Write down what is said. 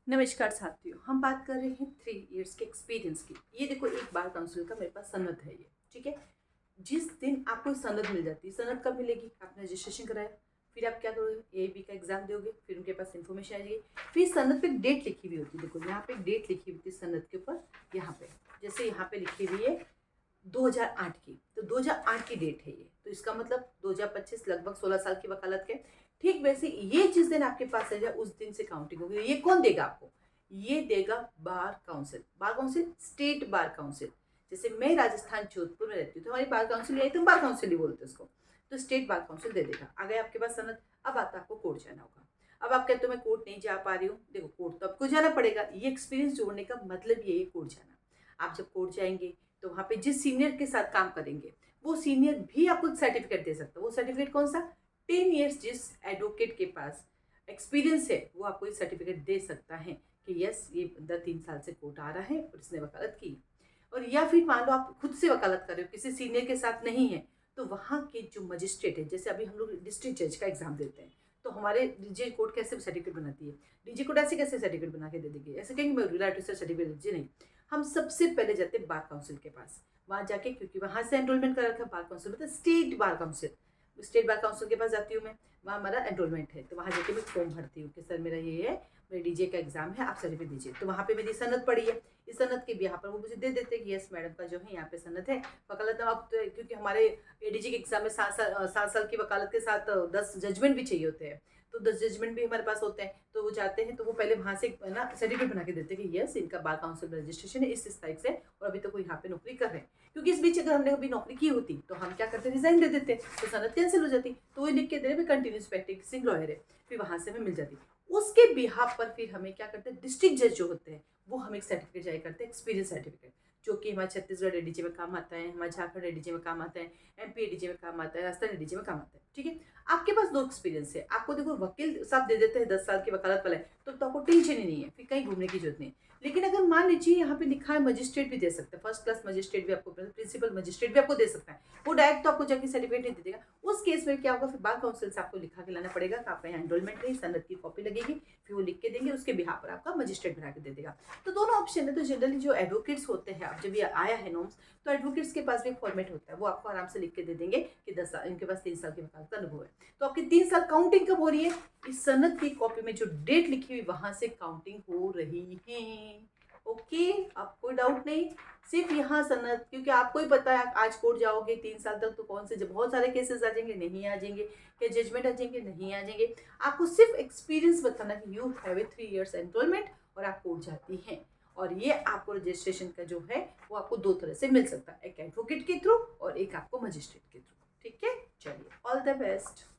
नमस्कार साथियों, हम बात कर रहे हैं 3 इयर्स के एक्सपीरियंस की। ये देखो, एक बार काउंसिल का मेरे पास सनद है ये, ठीक है। जिस दिन आपको सनद मिल जाती है, सनद कब मिलेगी? आपने रजिस्ट्रेशन कराया, फिर आप क्या करोगे? एबी का एग्जाम दोगे, फिर उनके पास इन्फॉर्मेशन आ जाएगी। फिर सनद पे डेट लिखी हुई होती है, देखो यहाँ पे डेट लिखी हुई होती है सनद के ऊपर। यहाँ पे जैसे यहाँ पे लिखी हुई है 2008 की, तो 2008 की डेट है ये, तो इसका मतलब 2025 लगभग 16 साल की वकालत के। ठीक वैसे ये जिस दिन आपके पास आ जाए उस दिन से काउंटिंग होगी। ये कौन देगा आपको? ये देगा bar council. Bar council, state bar council. जैसे मैं राजस्थान जोधपुर में रहती हूँ, तो हमारी बार काउंसिल यही, तो बार काउंसिल ही बोलते हैं उसको। तो स्टेट बार काउंसिल दे देगा। आ गए आपके पास सनद। अब आता आपको कोर्ट जाना होगा। अब आप कहते हो मैं कोर्ट नहीं जा पा रही हूँ, देखो कोर्ट तो आपको जाना पड़ेगा। ये एक्सपीरियंस जोड़ने का मतलब ये है कोर्ट जाना। आप जब कोर्ट जाएंगे तो वहाँ पे जिस सीनियर के साथ काम करेंगे वो सीनियर भी आपको एक सर्टिफिकेट दे सकता है। वो सर्टिफिकेट कौन सा? 10 इयर्स जिस एडवोकेट के पास एक्सपीरियंस है वो आपको एक सर्टिफिकेट दे सकता है कि यस, ये बंदा 3 साल से कोर्ट आ रहा है और इसने वकालत की। और या फिर मान लो आप खुद से वकालत कर रहे हो, किसी सीनियर के साथ नहीं है, तो वहाँ के जो मजिस्ट्रेट है, जैसे अभी हम लोग डिस्ट्रिक्ट जज का एग्जाम देते हैं, तो हमारे डीजे कोर्ट कैसे सर्टिफिकेट बनाती है? डीजे कोर्ट ऐसे कैसे सर्टिफिकेट बना के दे देगी? ऐसे कहेंगे मैं रूरल आर्टिस्ट सर्टिफिकेट दीजिए, नहीं। हम सबसे पहले जाते हैं बार काउंसिल के पास। वहाँ जाके, क्योंकि वहाँ से एनरोलमेंट कर रखा है बार काउंसिल, मतलब state bar council. State bar council के पास जाती हूँ मैं, वहाँ हमारा एनरोलमेंट है, तो वहाँ जाके मैं फॉर्म भरती हूँ कि सर मेरा ये है, मेरे डीजे का एग्जाम है, आप सर्टिफिकेट दीजिए। तो वहाँ पे मेरी सनद पड़ी है, इस सनद के भी यहाँ पर वो मुझे दे देते हैं कि यस मैडम का जो है यहाँ पे सनद है वकालत। अब तो क्योंकि हमारे एडीजे के एग्जाम में 7 साल की वकालत के साथ 10 जजमेंट भी चाहिए होते हैं, तो 10 जजमेंट भी हमारे पास होते हैं। तो वो जाते हैं तो वो पहले वहाँ से ना सर्टिफिकेट बना के देते हैं कि यस इनका बार काउंसिल में रजिस्ट्रेशन है इस तारीख से, और अभी तक वो यहाँ पे नौकरी कर रहे हैं। क्योंकि इस बीच अगर हमने अभी नौकरी की होती तो हम क्या करते, रिजाइन दे देते, तो सनद कैंसिल हो जाती। तो वो लिख के दे रहे कंटिन्यूस प्रैक्टिसिंग लॉयर है, फिर वहाँ से हमें मिल जाती। उसके बिहाफ पर फिर हमें क्या करते हैं, डिस्ट्रिक्ट जज जो होते हैं वो हमें एक सर्टिफिकेट जारी करते हैं, एक्सपीरियंस सर्टिफिकेट, जो कि हमारे छत्तीसगढ़ एडीजे में काम आता है, हमारे झारखंड एडीजे में काम आता है, एमपी एडीजे में काम आता है, राजस्थान एडीजे में काम आता है। ठीक है, आपके पास 2 एक्सपीरियंस है। आपको देखो वकील साहब दे देते हैं 10 साल की वकालत वाला है, तो आपको टेंशन ही नहीं है, फिर कहीं घूमने की जरूरत नहीं है। लेकिन अगर मान लीजिए यहाँ पे लिखा है मजिस्ट्रेट भी दे सकता है, फर्स्ट क्लास मजिस्ट्रेट भी आपको, प्रिंसिपल मजिस्ट्रेट भी आपको दे सकता है, वो डायरेक्ट तो आपको जाके सर्टिफिकेट नहीं दे देगा। उस केस में क्या होगा, फिर बार काउंसिल से आपको लिखा के लाना पड़ेगा कि आपका यहाँ एनरोलमेंट है, सनद की कॉपी लगेगी, फिर वो लिख के देंगे, उसके बिहार पर आपका मजिस्ट्रेट बना के दे देगा। तो दोनों ऑप्शन है। तो जनरली जो एडवोकेट्स होते हैं, अब जब ये आया है नॉर्म्स, तो एडवोकेट्स के पास भी एक फॉर्मेट होता है, वो आपको आराम से लिख के दे देंगे कि 10 साल, इनके पास 3 साल की वकालत का अनुभव है। तो आपकी 3 साल काउंटिंग कब हो रही है? इस सनद की कॉपी में जो डेट लिखी हुई वहां से काउंटिंग हो रही है। ओके, अब कोई डाउट नहीं, सिर्फ यहाँ सनद, क्योंकि आपको ही पता है आज कोर्ट जाओगे 3 साल तक तो कौन से, जब बहुत सारे केसेस आ जाएंगे, नहीं आ जाएंगे, क्या जजमेंट आ जाएंगे, नहीं आ जाएंगे। आपको सिर्फ एक्सपीरियंस बताना कि you have a 3 years enrolment और आप कोर्ट जाती हैं। और ये आपको रजिस्ट्रेशन का जो है वो आपको 2 तरह से मिल सकता है, एक एडवोकेट के थ्रू और एक आपको मजिस्ट्रेट के थ्रू। ठीक है, चलिए, ऑल द बेस्ट।